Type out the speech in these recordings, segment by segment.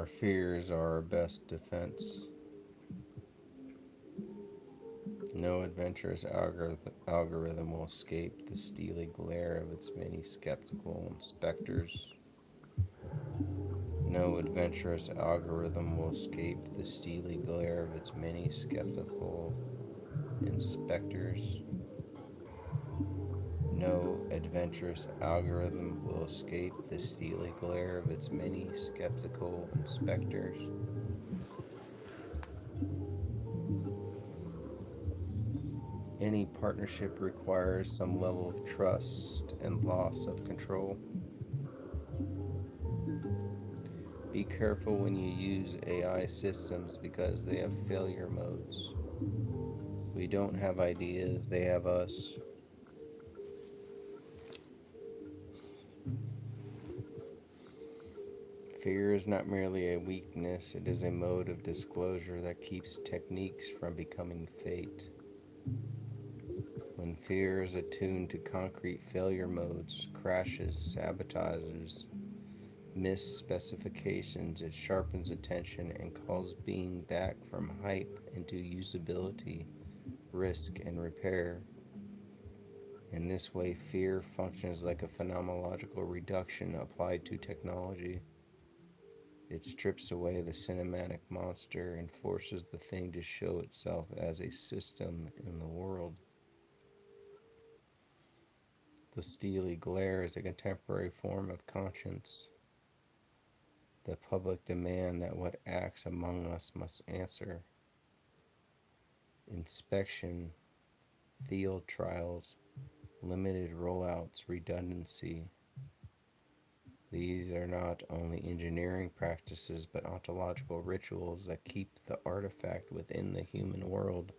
Our fears are our best defense. No adventurous algorithm will escape the steely glare of its many skeptical inspectors. No adventurous algorithm will escape the steely glare of its many skeptical inspectors. No adventurous algorithm will escape the steely glare of its many skeptical inspectors. Any partnership requires some level of trust and loss of control. Be careful when you use AI systems because they have failure modes. We don't have ideas, they have us. Fear is not merely a weakness, it is a mode of disclosure that keeps techniques from becoming fate. When fear is attuned to concrete failure modes, crashes, sabotages, missed specifications, it sharpens attention and calls being back from hype into usability, risk, and repair. In this way, fear functions like a phenomenological reduction applied to technology. It strips away the cinematic monster and forces the thing to show itself as a system in the world. The steely glare is a contemporary form of conscience, the public demand that what acts among us must answer. Inspection, field trials, limited rollouts, redundancy. These are not only engineering practices but ontological rituals that keep the artifact within the human world,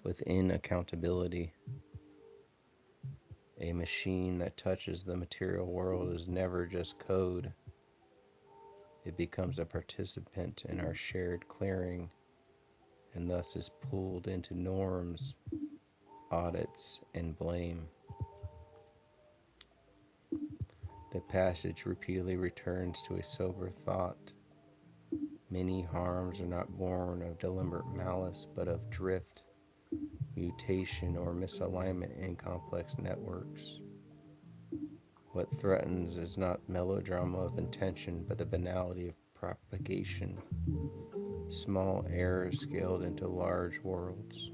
within accountability. A machine that touches the material world is never just code. It becomes a participant in our shared clearing and thus is pulled into norms, audits, and blame. The passage repeatedly returns to a sober thought. Many harms are not born of deliberate malice, but of drift, mutation, or misalignment in complex networks. What threatens is not melodrama of intention, but the banality of propagation. Small errors scaled into large worlds.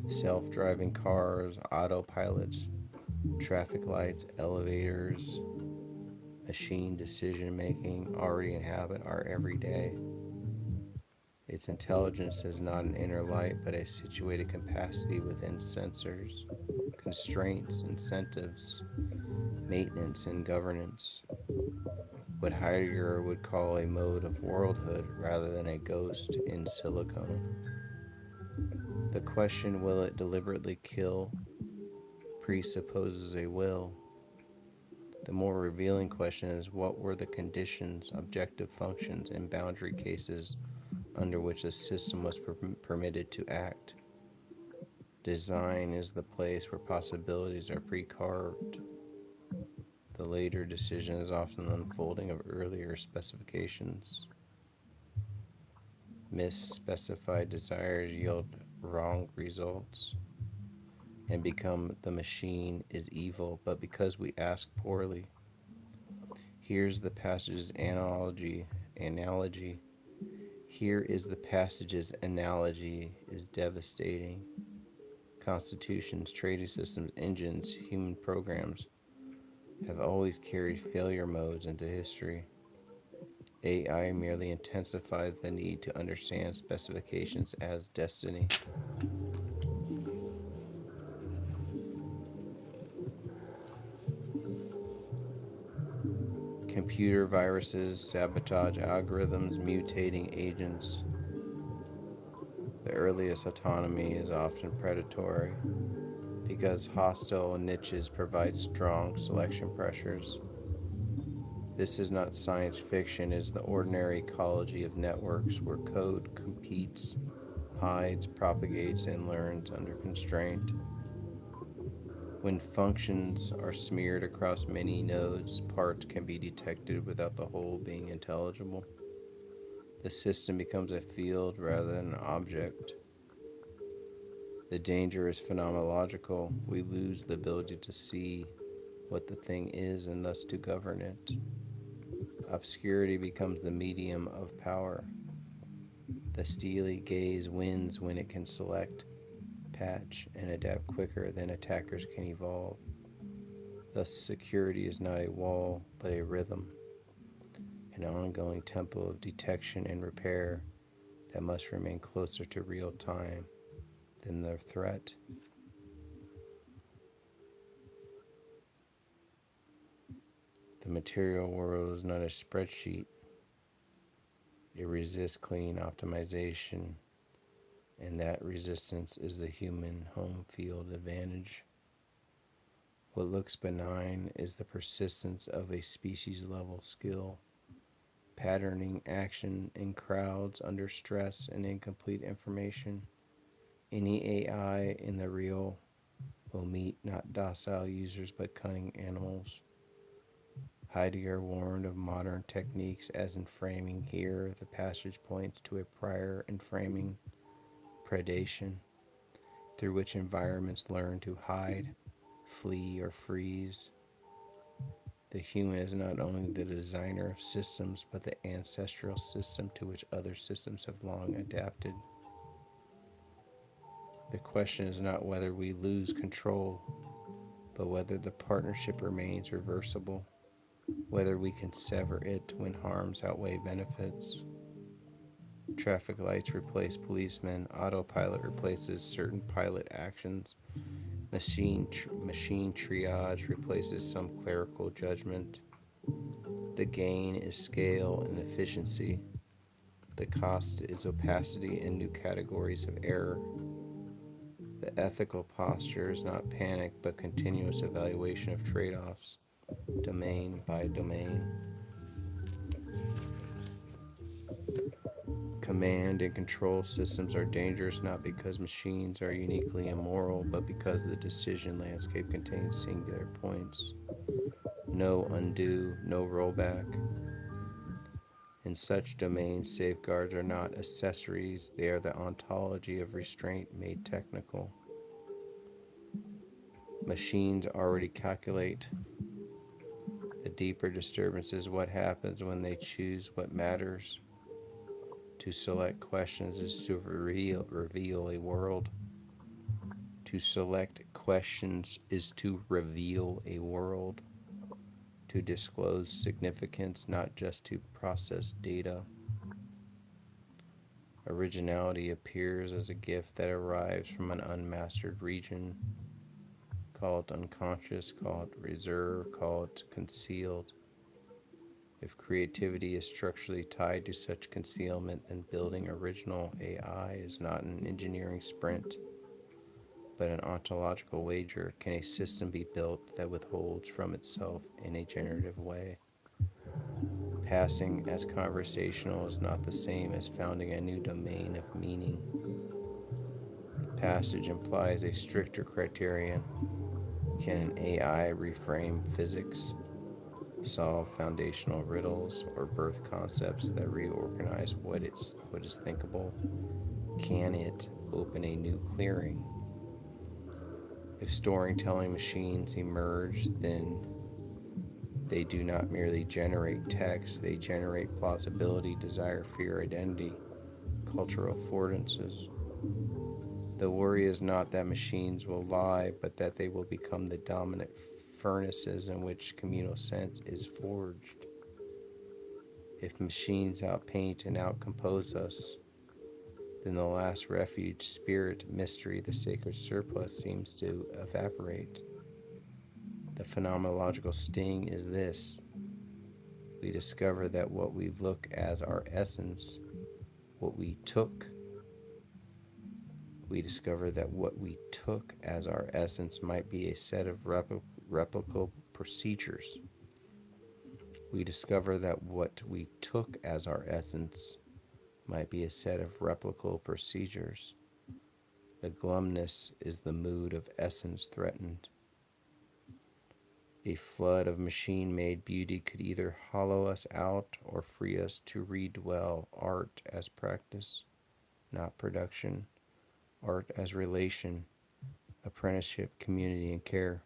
Self-driving cars, autopilots, traffic lights, elevators, machine decision making already inhabit our everyday. Its intelligence is not an inner light, but a situated capacity within sensors, constraints, incentives, maintenance, and governance. What Heidegger would call a mode of worldhood rather than a ghost in silicone. The question, will it deliberately kill, presupposes a will. The more revealing question is, what were the conditions, objective functions, and boundary cases under which the system was permitted to act? Design is the place where possibilities are pre-carved. The later decision is often an unfolding of earlier specifications. Misspecified desires yield wrong results and become the machine is evil, but because we ask poorly. Here's the passage's analogy. Here is the passage's analogy is devastating. Constitutions, trading systems, engines, human programs have always carried failure modes into history. AI merely intensifies the need to understand specifications as destiny. Computer viruses, sabotage algorithms, mutating agents. The earliest autonomy is often predatory because hostile niches provide strong selection pressures. This is not science fiction, it is the ordinary ecology of networks where code competes, hides, propagates, and learns under constraint. When functions are smeared across many nodes, parts can be detected without the whole being intelligible. The system becomes a field rather than an object. The danger is phenomenological. We lose the ability to see what the thing is and thus to govern it. Obscurity becomes the medium of power. The steely gaze wins when it can select, patch, and adapt quicker than attackers can evolve. Thus, security is not a wall, but a rhythm, an ongoing tempo of detection and repair that must remain closer to real time than the threat. The material world is not a spreadsheet. It resists clean optimization, and that resistance is the human home field advantage. What looks benign is the persistence of a species level skill, patterning action in crowds under stress and incomplete information. Any AI in the real will meet not docile users but cunning animals. Heidegger warned of modern techniques as inframing. Here, the passage points to a prior inframing predation through which environments learn to hide, flee, or freeze. The human is not only the designer of systems, but the ancestral system to which other systems have long adapted. The question is not whether we lose control, but whether the partnership remains reversible, whether we can sever it when harms outweigh benefits. Traffic lights replace policemen, autopilot replaces certain pilot actions, machine triage replaces some clerical judgment. The gain is scale and efficiency. The cost is opacity and new categories of error. The ethical posture is not panic but continuous evaluation of trade offs, domain by domain. Command and control systems are dangerous not because machines are uniquely immoral, but because the decision landscape contains singular points. No undo, no rollback. In such domains, safeguards are not accessories, they are the ontology of restraint made technical. Machines already calculate. The deeper disturbance is what happens when they choose what matters. To select questions is to reveal a world. To select questions is to reveal a world. To disclose significance, not just to process data. Originality appears as a gift that arrives from an unmastered region. Call it unconscious, call it reserve, call it concealed. If creativity is structurally tied to such concealment, then building original AI is not an engineering sprint, but an ontological wager. Can a system be built that withholds from itself in a generative way? Passing as conversational is not the same as founding a new domain of meaning. The passage implies a stricter criterion. Can an AI reframe physics, solve foundational riddles, or birth concepts that reorganize what is thinkable? Can it open a new clearing? If storytelling machines emerge, then they do not merely generate text, they generate plausibility, desire, fear, identity, cultural affordances. The worry is not that machines will lie, but that they will become the dominant furnaces in which communal sense is forged. If machines outpaint and outcompose us, then the last refuge, spirit, mystery, the sacred surplus seems to evaporate. The phenomenological sting is this: we discover that what we look as our essence, what we took, we discover that what we took as our essence might be a set of replicable procedures. We discover that what we took as our essence might be a set of replicable procedures. The glumness is the mood of essence threatened. A flood of machine made beauty could either hollow us out or free us to redwell art as practice, not production, art as relation, apprenticeship, community, and care.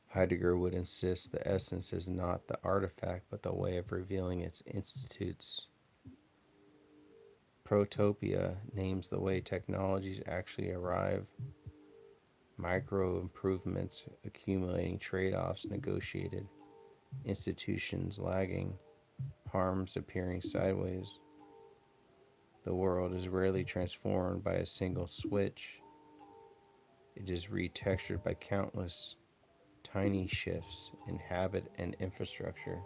Heidegger would insist the essence is not the artifact but the way of revealing its institutes. Protopia names the way technologies actually arrive, micro improvements accumulating, trade offs negotiated, institutions lagging, harms appearing sideways. The world is rarely transformed by a single switch, it is retextured by countless tiny shifts in habit and infrastructure.